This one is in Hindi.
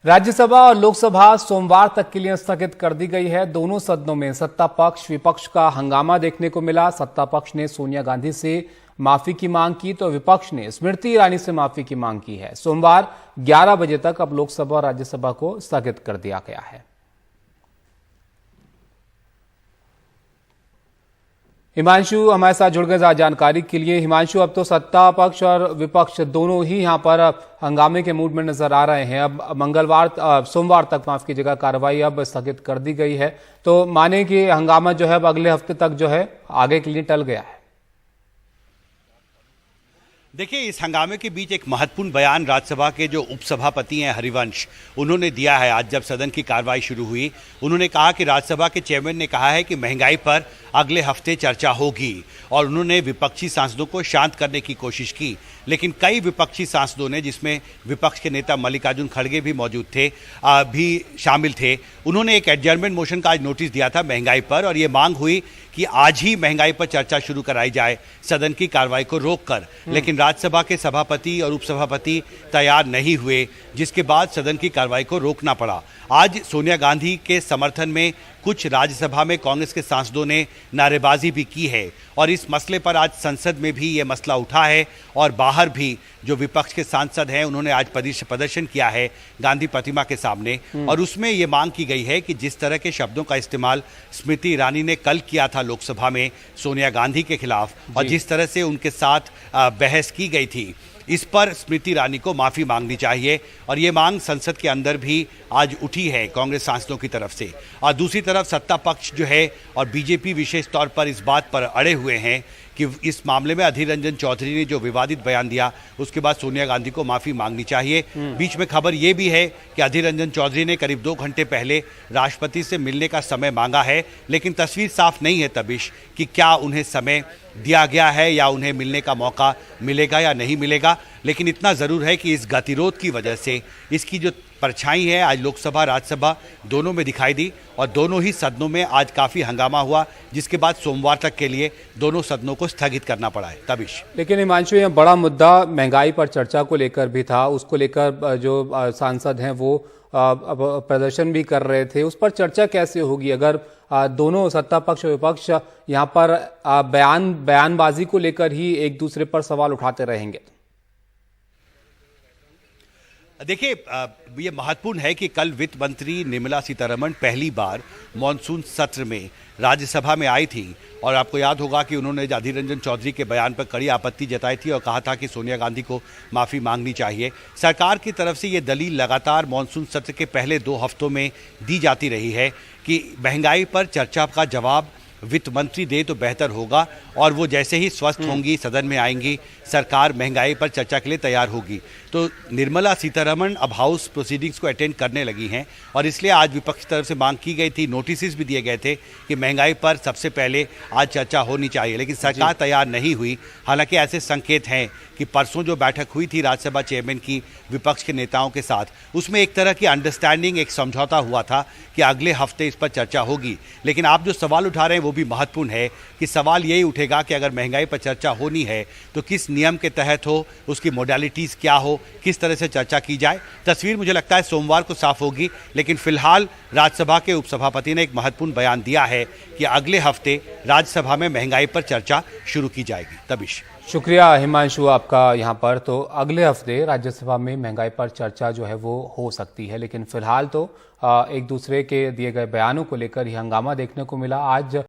राज्यसभा और लोकसभा सोमवार तक के लिए स्थगित कर दी गई है। दोनों सदनों में सत्ता पक्ष विपक्ष का हंगामा देखने को मिला। सत्ता पक्ष ने सोनिया गांधी से माफी की मांग की तो विपक्ष ने स्मृति ईरानी से माफी की मांग की है। सोमवार 11 बजे तक अब लोकसभा और राज्यसभा को स्थगित कर दिया गया है। हिमांशु हमारे साथ जुड़ गए जानकारी के लिए। हिमांशु, अब तो सत्ता पक्ष और विपक्ष दोनों ही यहां पर हंगामे के मूड में नजर आ रहे हैं। अब सोमवार तक माफ कीजिएगा, कार्रवाई अब स्थगित कर दी गई है, तो माने कि हंगामा जो है अब अगले हफ्ते तक जो है आगे के लिए टल गया है। देखिए, इस हंगामे के बीच एक महत्वपूर्ण बयान राज्यसभा के जो उपसभापति हैं हरिवंश, उन्होंने दिया है। आज जब सदन की कार्रवाई शुरू हुई, उन्होंने कहा कि राज्यसभा के चेयरमैन ने कहा है कि महंगाई पर अगले हफ्ते चर्चा होगी, और उन्होंने विपक्षी सांसदों को शांत करने की कोशिश की। लेकिन कई विपक्षी सांसदों ने, जिसमें विपक्ष के नेता मल्लिकार्जुन खड़गे भी मौजूद थे, भी शामिल थे, उन्होंने एक एडजर्नमेंट मोशन का आज नोटिस दिया था महंगाई पर, और ये मांग हुई कि आज ही महंगाई पर चर्चा शुरू कराई जाए सदन की कार्रवाई को रोककर। लेकिन राज्यसभा के सभापति और उपसभापति तैयार नहीं हुए, जिसके बाद सदन की कार्रवाई को रोकना पड़ा। आज सोनिया गांधी के समर्थन में कुछ राज्यसभा में कांग्रेस के सांसदों ने नारेबाजी भी की है, और इस मसले पर आज संसद में भी ये मसला उठा है, और बाहर भी जो विपक्ष के सांसद हैं उन्होंने आज प्रदर्शन किया है गांधी प्रतिमा के सामने। और उसमें ये मांग की गई है कि जिस तरह के शब्दों का इस्तेमाल स्मृति ईरानी ने कल किया था लोकसभा में सोनिया गांधी के खिलाफ, और जिस तरह से उनके साथ बहस की गई थी, इस पर स्मृति ईरानी को माफी मांगनी चाहिए। और ये मांग संसद के अंदर भी आज उठी है कांग्रेस सांसदों की तरफ से। और दूसरी तरफ सत्ता पक्ष जो है और बीजेपी विशेष तौर पर इस बात पर अड़े हुए हैं कि इस मामले में अधीर रंजन चौधरी ने जो विवादित बयान दिया, उसके बाद सोनिया गांधी को माफी मांगनी चाहिए। बीच में खबर यह भी है कि अधीर रंजन चौधरी ने करीब 2 घंटे पहले राष्ट्रपति से मिलने का समय मांगा है, लेकिन तस्वीर साफ नहीं है तबिश कि क्या उन्हें समय दिया गया है या उन्हें मिलने का मौका मिलेगा या नहीं मिलेगा। लेकिन इतना जरूर है कि इस गतिरोध की वजह से इसकी जो परछाई है आज लोकसभा राज्यसभा दोनों में दिखाई दी, और दोनों ही सदनों में आज काफी हंगामा हुआ, जिसके बाद सोमवार तक के लिए दोनों सदनों को स्थगित करना पड़ा है। तबिश, लेकिन हिमांशु, यह बड़ा मुद्दा महंगाई पर चर्चा को लेकर भी था। उसको लेकर जो सांसद हैं वो प्रदर्शन भी कर रहे थे। उस पर चर्चा कैसे होगी अगर दोनों सत्ता पक्ष और विपक्ष यहाँ पर बयानबाजी को लेकर ही एक दूसरे पर सवाल उठाते रहेंगे? देखिए, ये महत्वपूर्ण है कि कल वित्त मंत्री निर्मला सीतारमण पहली बार मॉनसून सत्र में राज्यसभा में आई थी, और आपको याद होगा कि उन्होंने अधीर रंजन चौधरी के बयान पर कड़ी आपत्ति जताई थी और कहा था कि सोनिया गांधी को माफ़ी मांगनी चाहिए। सरकार की तरफ से ये दलील लगातार मॉनसून सत्र के पहले 2 हफ्तों में दी जाती रही है कि महंगाई पर चर्चा का जवाब वित्त मंत्री दे तो बेहतर होगा, और वो जैसे ही स्वस्थ होंगी सदन में आएंगी, सरकार महंगाई पर चर्चा के लिए तैयार होगी। तो निर्मला सीतारमण अब हाउस प्रोसीडिंग्स को अटेंड करने लगी हैं, और इसलिए आज विपक्ष की तरफ से मांग की गई थी, नोटिस भी दिए गए थे कि महंगाई पर सबसे पहले आज चर्चा होनी चाहिए, लेकिन सरकार तैयार नहीं हुई। हालांकि ऐसे संकेत हैं कि परसों जो बैठक हुई थी राज्यसभा चेयरमैन की विपक्ष के नेताओं के साथ, उसमें एक तरह की अंडरस्टैंडिंग, एक समझौता हुआ था कि अगले हफ्ते इस पर चर्चा होगी। लेकिन आप जो सवाल उठा रहे हैं वो भी महत्वपूर्ण है कि सवाल यही उठेगा कि अगर महंगाई पर चर्चा होनी है तो किस नियम के तहत हो, उसकी मोडालिटीज़ क्या हो, किस तरह से चर्चा की जाए। तस्वीर मुझे लगता है सोमवार को साफ होगी, लेकिन फिलहाल राज्यसभा के उपसभापति ने एक महत्वपूर्ण बयान दिया है कि अगले हफ्ते राज्यसभा में महंगाई पर चर्चा शुरू की जाएगी। तबिश, शुक्रिया हिमांशु आपका यहाँ पर। तो अगले हफ्ते राज्यसभा में महंगाई पर चर्चा जो है वो हो सकती है, लेकिन फिलहाल तो एक दूसरे के दिए गए बयानों को लेकर ही हंगामा देखने को मिला। आज